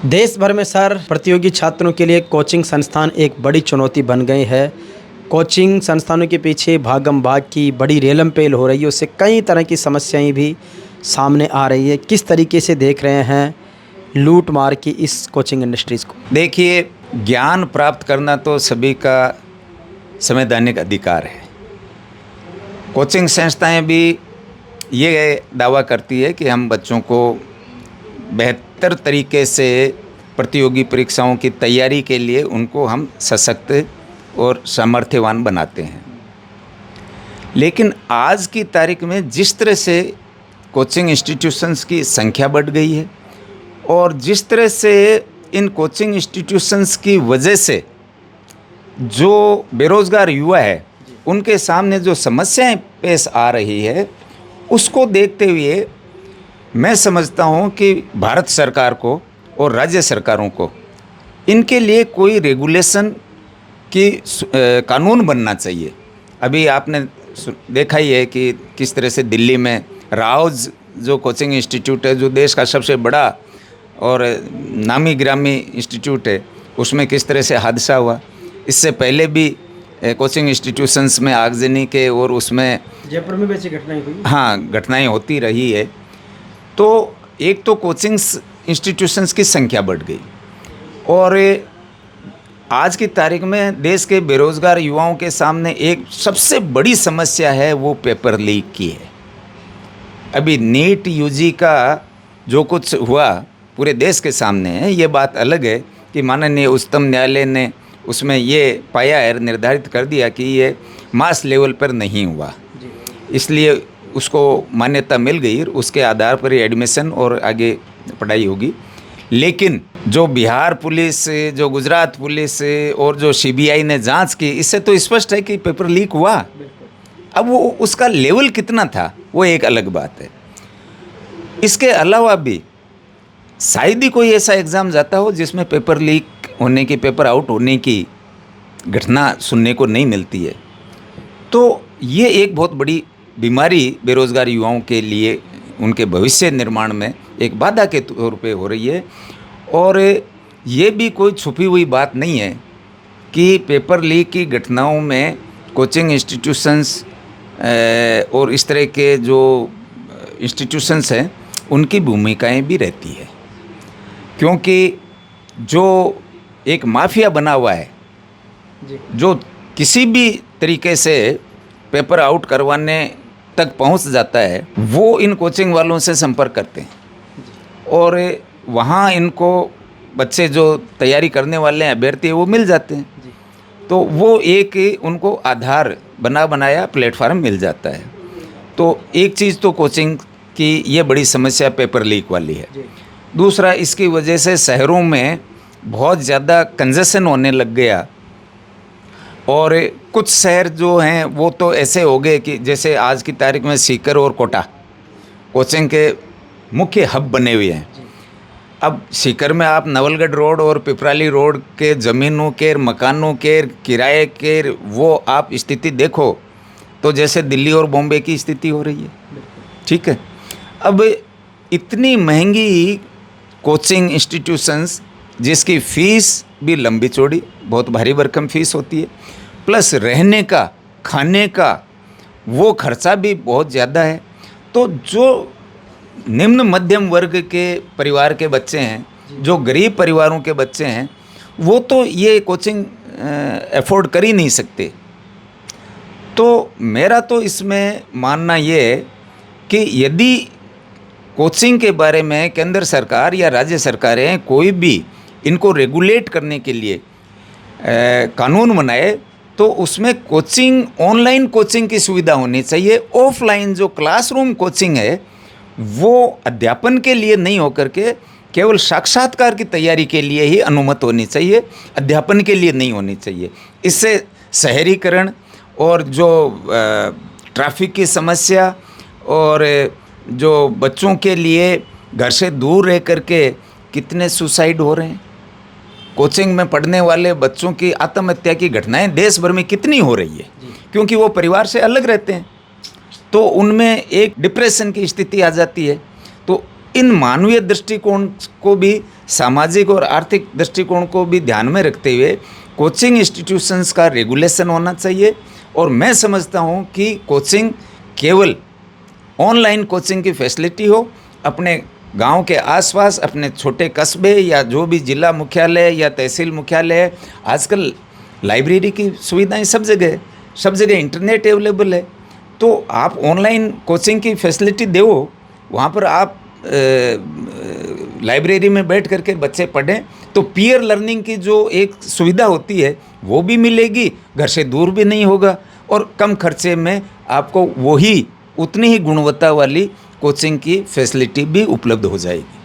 देश भर में सर प्रतियोगी छात्रों के लिए कोचिंग संस्थान एक बड़ी चुनौती बन गए हैं। कोचिंग संस्थानों के पीछे भागम भाग की बड़ी रेलम पेल हो रही है, उससे कई तरह की समस्याएं भी सामने आ रही है। किस तरीके से देख रहे हैं लूट मार की इस कोचिंग इंडस्ट्रीज़ को? देखिए, ज्ञान प्राप्त करना तो सभी का संवैधानिक अधिकार है। कोचिंग संस्थाएं भी ये दावा करती है कि हम बच्चों को बेहतर तरीके से प्रतियोगी परीक्षाओं की तैयारी के लिए उनको हम सशक्त और सामर्थ्यवान बनाते हैं। लेकिन आज की तारीख में जिस तरह से कोचिंग इंस्टीट्यूशंस की संख्या बढ़ गई है और जिस तरह से इन कोचिंग इंस्टीट्यूशंस की वजह से जो बेरोज़गार युवा है उनके सामने जो समस्याएं पेश आ रही है, उसको देखते हुए मैं समझता हूं कि भारत सरकार को और राज्य सरकारों को इनके लिए कोई रेगुलेशन की कानून बनना चाहिए। अभी आपने देखा ही है कि किस तरह से दिल्ली में राउज जो कोचिंग इंस्टीट्यूट है, जो देश का सबसे बड़ा और नामी गिरामी इंस्टीट्यूट है, उसमें किस तरह से हादसा हुआ। इससे पहले भी कोचिंग इंस्टीट्यूशंस में आगजनी के और उसमें जयपुर में वैसी घटनाएं हुई। हाँ, घटनाएं होती रही है। तो एक तो कोचिंग इंस्टीट्यूशंस की संख्या बढ़ गई और आज की तारीख में देश के बेरोज़गार युवाओं के सामने एक सबसे बड़ी समस्या है, वो पेपर लीक की है। अभी नीट यूजी का जो कुछ हुआ पूरे देश के सामने है। ये बात अलग है कि माननीय उच्चतम न्यायालय ने उसमें ये पाया है, निर्धारित कर दिया कि ये मास लेवल पर नहीं हुआ, इसलिए उसको मान्यता मिल गई। उसके आधार पर एडमिशन और आगे पढ़ाई होगी। लेकिन जो बिहार पुलिस, जो गुजरात पुलिस और जो सीबीआई ने जांच की, इससे तो स्पष्ट है कि पेपर लीक हुआ। अब वो उसका लेवल कितना था वो एक अलग बात है। इसके अलावा भी शायद ही कोई ऐसा एग्ज़ाम जाता हो जिसमें पेपर लीक होने की, पेपर आउट होने की घटना सुनने को नहीं मिलती है। तो ये एक बहुत बड़ी बीमारी बेरोज़गार युवाओं के लिए उनके भविष्य निर्माण में एक बाधा के तौर पे हो रही है। और ये भी कोई छुपी हुई बात नहीं है कि पेपर लीक की घटनाओं में कोचिंग इंस्टीट्यूशंस और इस तरह के जो इंस्टीट्यूशंस हैं उनकी भूमिकाएं भी रहती है, क्योंकि जो एक माफिया बना हुआ है जो किसी भी तरीके से पेपर आउट करवाने तक पहुंच जाता है, वो इन कोचिंग वालों से संपर्क करते हैं और वहाँ इनको बच्चे जो तैयारी करने वाले हैं, अभ्यर्थी है, वो मिल जाते हैं। तो वो एक उनको आधार बनाया प्लेटफार्म मिल जाता है। तो एक चीज़ तो कोचिंग की ये बड़ी समस्या पेपर लीक वाली है। दूसरा, इसकी वजह से शहरों में बहुत ज़्यादा कंजेशन होने लग गया और कुछ शहर जो हैं वो तो ऐसे हो गए कि जैसे आज की तारीख में सीकर और कोटा कोचिंग के मुख्य हब बने हुए हैं। अब सीकर में आप नवलगढ़ रोड और पिपराली रोड के ज़मीनों के, मकानों के, किराए के वो आप स्थिति देखो तो जैसे दिल्ली और बॉम्बे की स्थिति हो रही है। ठीक है, अब इतनी महंगी कोचिंग इंस्टीट्यूशंस जिसकी फ़ीस भी लंबी चौड़ी, बहुत भारी भरकम फ़ीस होती है, प्लस रहने का, खाने का वो खर्चा भी बहुत ज़्यादा है। तो जो निम्न मध्यम वर्ग के परिवार के बच्चे हैं, जो गरीब परिवारों के बच्चे हैं, वो तो ये कोचिंग अफोर्ड कर ही नहीं सकते। तो मेरा तो इसमें मानना ये है कि यदि कोचिंग के बारे में केंद्र सरकार या राज्य सरकारें कोई भी इनको रेगुलेट करने के लिए कानून बनाए तो उसमें कोचिंग, ऑनलाइन कोचिंग की सुविधा होनी चाहिए। ऑफलाइन जो क्लासरूम कोचिंग है वो अध्यापन के लिए नहीं होकर के केवल साक्षात्कार की तैयारी के लिए ही अनुमत होनी चाहिए, अध्यापन के लिए नहीं होनी चाहिए। इससे शहरीकरण और जो ट्रैफिक की समस्या और जो बच्चों के लिए घर से दूर रह करके कितने सुसाइड हो रहे हैं, कोचिंग में पढ़ने वाले बच्चों की आत्महत्या की घटनाएं देश भर में कितनी हो रही है, क्योंकि वो परिवार से अलग रहते हैं तो उनमें एक डिप्रेशन की स्थिति आ जाती है। तो इन मानवीय दृष्टिकोण को भी, सामाजिक और आर्थिक दृष्टिकोण को भी ध्यान में रखते हुए कोचिंग इंस्टीट्यूशंस का रेगुलेशन होना चाहिए। और मैं समझता हूँ कि कोचिंग केवल ऑनलाइन कोचिंग की फैसिलिटी हो, अपने गांव के आसपास, अपने छोटे कस्बे या जो भी जिला मुख्यालय या तहसील मुख्यालय है, आजकल लाइब्रेरी की सुविधाएं सब जगह इंटरनेट अवेलेबल है, तो आप ऑनलाइन कोचिंग की फैसिलिटी दो, वहाँ पर आप लाइब्रेरी में बैठ करके बच्चे पढ़ें, तो पीयर लर्निंग की जो एक सुविधा होती है वो भी मिलेगी, घर से दूर भी नहीं होगा और कम खर्चे में आपको वही उतनी ही गुणवत्ता वाली कोचिंग की फैसिलिटी भी उपलब्ध हो जाएगी।